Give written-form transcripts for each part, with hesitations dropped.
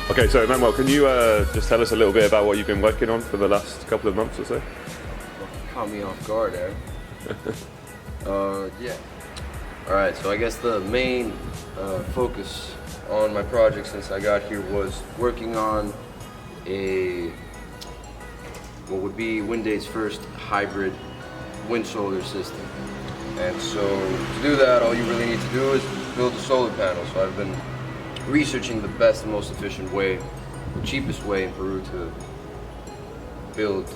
Okay, so Emmanuel, can you just tell us a little bit about what you've been working on for the last couple of months or so? Caught me off guard there. Yeah. Alright, so I guess the main focus on my project since I got here was working on what would be WindAid's first hybrid wind solar system. And so to do that, all you really need to do is build a solar panel. So I've been researching the best and most efficient way, the cheapest way in Peru to build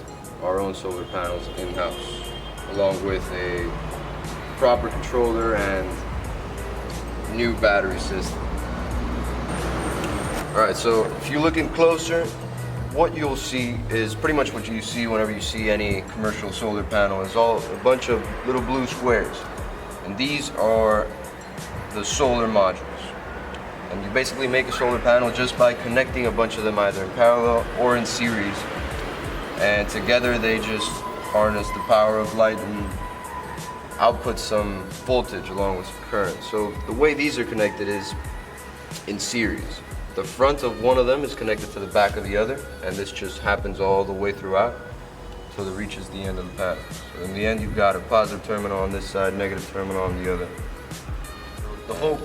our own solar panels in-house, along with a proper controller and new battery system. Alright, so if you look in closer, what you'll see is pretty much what you see whenever you see any commercial solar panel. Is all a bunch of little blue squares, and these are the solar modules. And you basically make a solar panel just by connecting a bunch of them either in parallel or in series, and together they just harness the power of light and output some voltage along with current. So the way these are connected is in series. The front of one of them is connected to the back of the other, and this just happens all the way throughout until it reaches the end of the panel. So in the end, you've got a positive terminal on this side, negative terminal on the other. The hope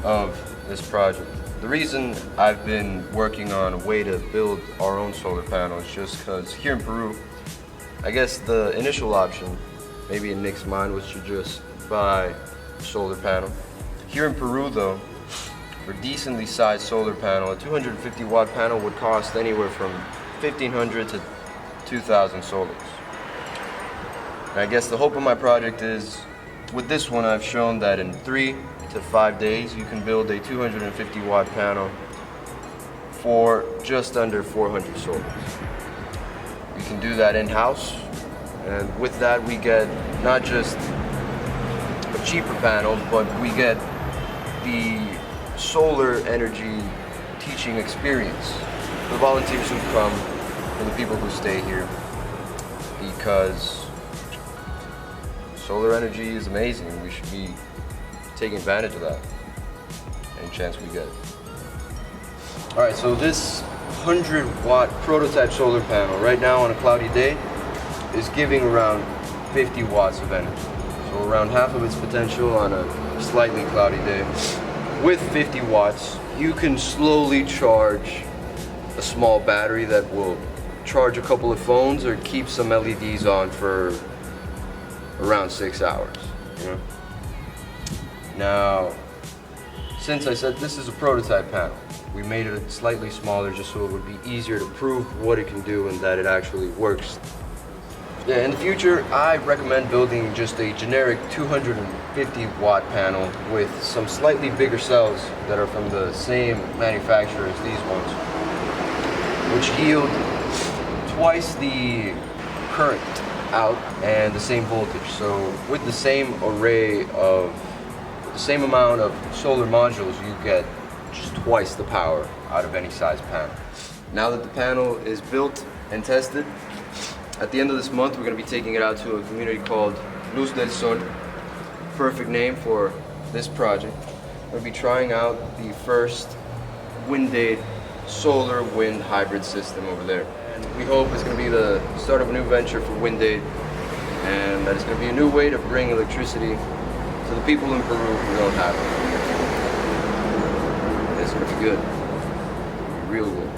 of this project, the reason I've been working on a way to build our own solar panel is just because here in Peru, I guess the initial option, maybe in Nick's mind, was to just buy a solar panel. Here in Peru though, for decently sized solar panel, a 250 watt panel would cost anywhere from 1,500 to 2,000 soles. And I guess the hope of my project is, with this one I've shown that in 3 to 5 days you can build a 250 watt panel for just under 400 soles. We can do that in-house, and with that we get not just a cheaper panel, but we get the solar energy teaching experience for the volunteers who come, for the people who stay here, because solar energy is amazing and we should be taking advantage of that any chance we get. Alright, so this 100 watt prototype solar panel right now on a cloudy day is giving around 50 watts of energy. So around half of its potential on a slightly cloudy day. With 50 watts, you can slowly charge a small battery that will charge a couple of phones or keep some LEDs on for around 6 hours. You know? Now, since I said this is a prototype panel, we made it slightly smaller just so it would be easier to prove what it can do and that it actually works. Yeah, in the future, I recommend building just a generic 250 watt panel with some slightly bigger cells that are from the same manufacturer as these ones, which yield twice the current out and the same voltage. So with the same same amount of solar modules, you get just twice the power out of any size panel. Now that the panel is built and tested, at the end of this month, we're going to be taking it out to a community called Luz del Sol. Perfect name for this project. We're going to be trying out the first WindAid solar wind hybrid system over there. And we hope it's going to be the start of a new venture for WindAid, and that it's going to be a new way to bring electricity to the people in Peru who don't have it. It's going to be good. Real good.